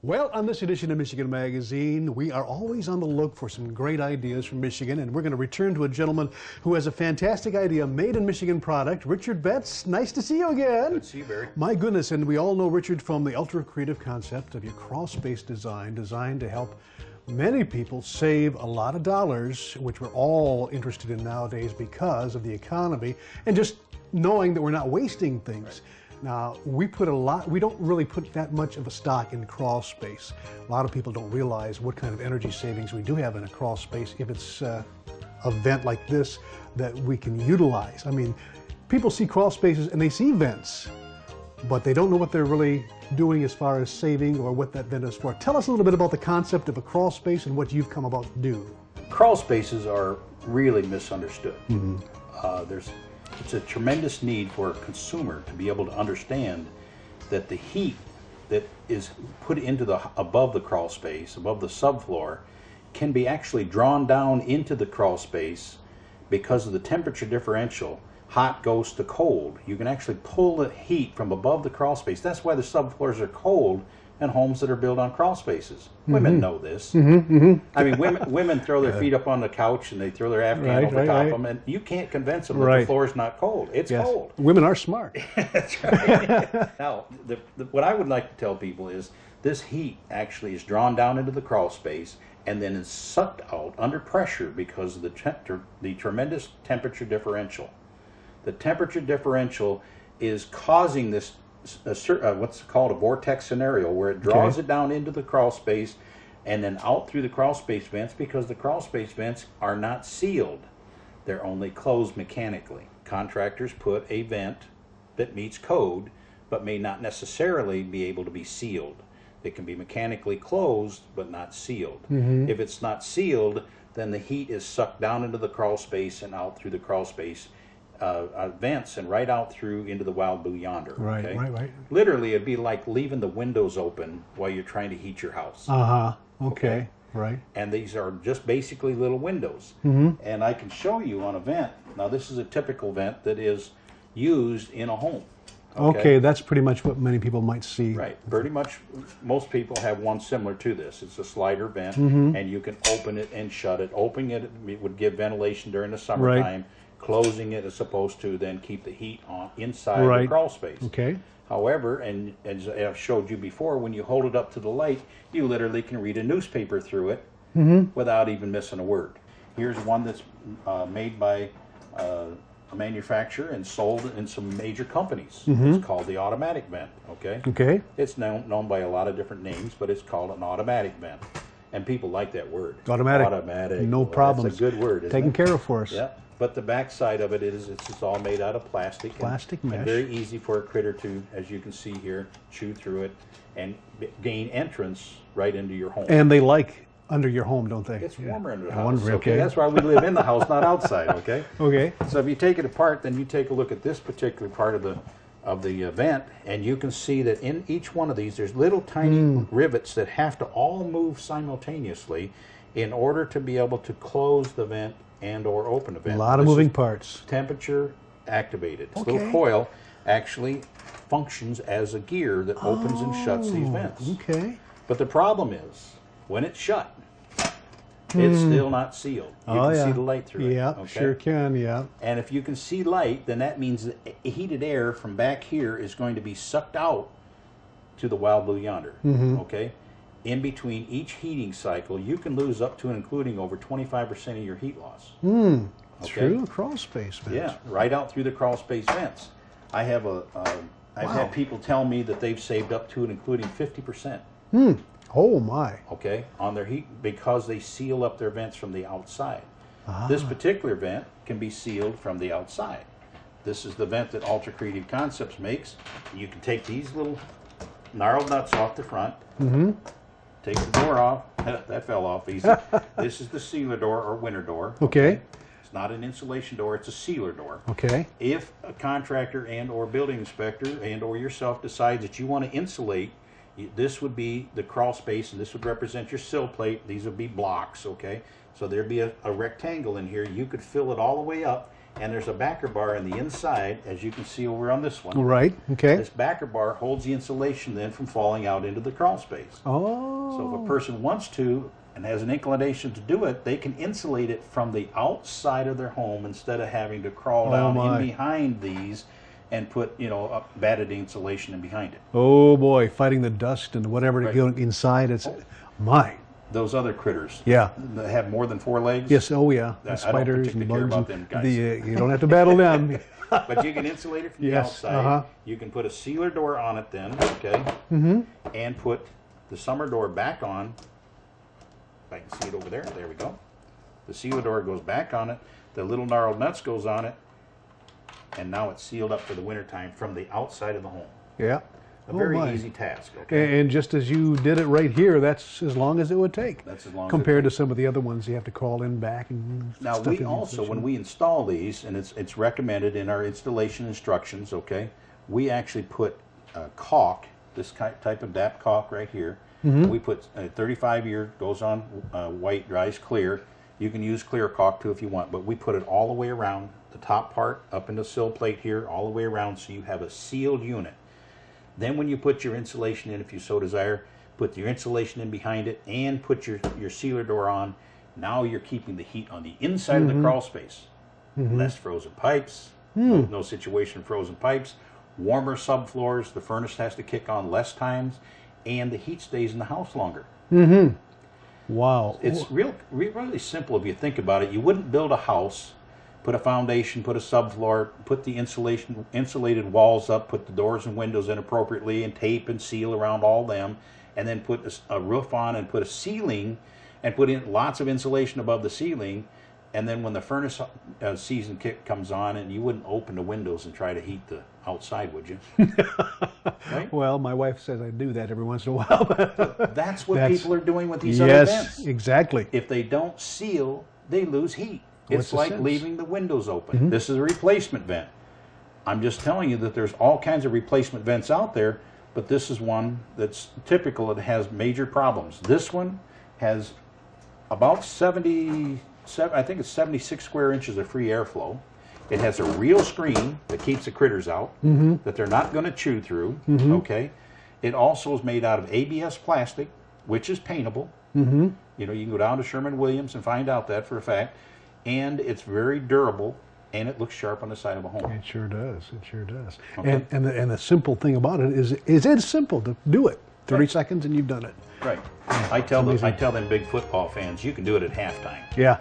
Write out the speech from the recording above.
Well, on this edition of Michigan Magazine, we are always on the look for some great ideas from Michigan, and we're going to return to a gentleman who has a fantastic idea, made in Michigan product. Richard Betts, nice to see you again. Good to see you, Barry. My goodness, and we all know Richard from the ultra creative concept of your crawl space design, designed to help many people save a lot of dollars, which we're all interested in nowadays because of the economy, and just knowing that we're not wasting things. Right. Now, we don't really put that much of a stock in crawl space. A lot of people don't realize what kind of energy savings we do have in a crawl space if it's a vent like this that we can utilize. I mean, people see crawl spaces and they see vents, but they don't know what they're really doing as far as saving or what that vent is for. Tell us a little bit about the concept of a crawl space and what you've come about to do. Crawl spaces are really misunderstood. Mm-hmm. It's a tremendous need for a consumer to be able to understand that the heat that is put into above the crawl space, above the subfloor, can be actually drawn down into the crawl space because of the temperature differential. Hot goes to cold. You can actually pull the heat from above the crawl space. That's why the subfloors are cold in homes that are built on crawl spaces. Mm-hmm. Women know this. Mm-hmm, mm-hmm. I mean, women throw their feet up on the couch and they throw their Afghan over top of them, and you can't convince them that the floor is not cold. It's cold. Women are smart. That's right. Now, what I would like to tell people is this heat actually is drawn down into the crawl space and then is sucked out under pressure because of the tremendous temperature differential. The temperature differential is causing this what's called a vortex scenario, where it draws it down into the crawl space and then out through the crawl space vents, because the crawl space vents are not sealed. They're only closed mechanically. Contractors put a vent that meets code but may not necessarily be able to be sealed. It can be mechanically closed but not sealed. Mm-hmm. If it's not sealed, then the heat is sucked down into the crawl space and out through the crawl space vents and right out through into the wild blue yonder. Right, okay? right. Literally, it'd be like leaving the windows open while you're trying to heat your house. Okay. Right. And these are just basically little windows. Mm-hmm. And I can show you on a vent. Now, this is a typical vent that is used in a home. Okay, that's pretty much what many people might see. Right. Pretty much most people have one similar to this. It's a slider vent, mm-hmm. and you can open it and shut it. Opening it would give ventilation during the summertime. Right. Closing it is supposed to then keep the heat on inside the crawl space. Okay. However, and as I've showed you before, when you hold it up to the light, you literally can read a newspaper through it without even missing a word. Here's one that's made by a manufacturer and sold in some major companies. It's called the automatic vent. Okay. It's known by a lot of different names, but it's called an automatic vent, and people like that word. Automatic. No problem. That's a good word. Taken care of for us. Yeah. But the back side of it is it's all made out of plastic. Plastic mesh. And very easy for a critter to, as you can see here, chew through it and gain entrance right into your home. And they like under your home, don't they? It's warmer under the house. Okay. That's why we live in the house, not outside. Okay. Okay. So if you take it apart, then you take a look at this particular part of the vent, and you can see that in each one of these, there's little tiny rivets that have to all move simultaneously in order to be able to close the vent and or open a vent. A lot of moving parts. Temperature activated. This little coil actually functions as a gear that opens and shuts these vents. Okay. But the problem is, when it's shut, it's still not sealed. You can see the light through it. Yeah, sure can, yeah. And if you can see light, then that means that heated air from back here is going to be sucked out to the wild blue yonder. Okay? In between each heating cycle, you can lose up to and including over 25% of your heat loss. True, crawl space vents. Yeah, right out through the crawl space vents. I have I've had people tell me that they've saved up to and including 50%. Oh my. Okay, on their heat, because they seal up their vents from the outside. This particular vent can be sealed from the outside. This is the vent that Ultra Creative Concepts makes. You can take these little gnarled nuts off the front. Take the door off. That fell off easy. This is the sealer door or winter door. Okay. It's not an insulation door, it's a sealer door. Okay. If a contractor and or building inspector and or yourself decides that you want to insulate, this would be the crawl space, and this would represent your sill plate. These would be blocks, okay? So there'd be a rectangle in here. You could fill it all the way up and there's a backer bar in the inside, as you can see over on this one. Right. Okay. This backer bar holds the insulation then from falling out into the crawl space. Oh. So if a person wants to and has an inclination to do it, they can insulate it from the outside of their home instead of having to crawl down in behind these and put, you know, batted insulation in behind it. Oh boy, fighting the dust and whatever to get inside. It's my. Those other critters. Yeah. That have more than 4 legs. Yes. Oh yeah. The I spiders don't and care bugs. about them guys. You don't have to battle them. But you can insulate it from the outside. You can put a sealer door on it then, okay? And put the summer door back on. If I can see it over there. There we go. The sealer door goes back on it. The little gnarled nuts goes on it. And now it's sealed up for the wintertime from the outside of the home. Yeah. A very easy task, okay? And just as you did it right here, that's as long as it would take. That's as long compared as to some of the other ones you have to crawl in back and now stuff we in also, when we install these, and it's recommended in our installation instructions, okay, we actually put caulk, this type of DAP caulk right here. We put 35 year, goes on white, dries clear. You can use clear caulk too if you want, but we put it all the way around the top part, up in the sill plate here, all the way around, so you have a sealed unit. Then when you put your insulation in, if you so desire, put your insulation in behind it and put your sealer door on. Now you're keeping the heat on the inside of the crawl space. Less frozen pipes, no situation frozen pipes, warmer subfloors, the furnace has to kick on less times, and the heat stays in the house longer. Wow. It's really simple if you think about it. You wouldn't build a house, put a foundation, put a subfloor, put the insulated walls up, put the doors and windows in appropriately, and tape and seal around all them, and then put a roof on and put a ceiling and put in lots of insulation above the ceiling. And then when the furnace season comes on, and you wouldn't open the windows and try to heat the outside, would you? Right? Well, my wife says I do that every once in a while. That's what people are doing with these other vents. Yes, exactly. If they don't seal, they lose heat. It's like leaving the windows open. This is a replacement vent. I'm just telling you that there's all kinds of replacement vents out there, but this is one that's typical. It has major problems. This one has about 77, I think it's 76 square inches of free airflow. It has a real screen that keeps the critters out, that they're not going to chew through, okay? It also is made out of ABS plastic, which is paintable. You know, you can go down to Sherwin-Williams and find out that for a fact. And it's very durable, and it looks sharp on the side of a home. It sure does. It sure does. Okay. And the simple thing about it is it's simple to do it. 30 seconds and you've done it. Right. I tell them big football fans, you can do it at halftime. Yeah.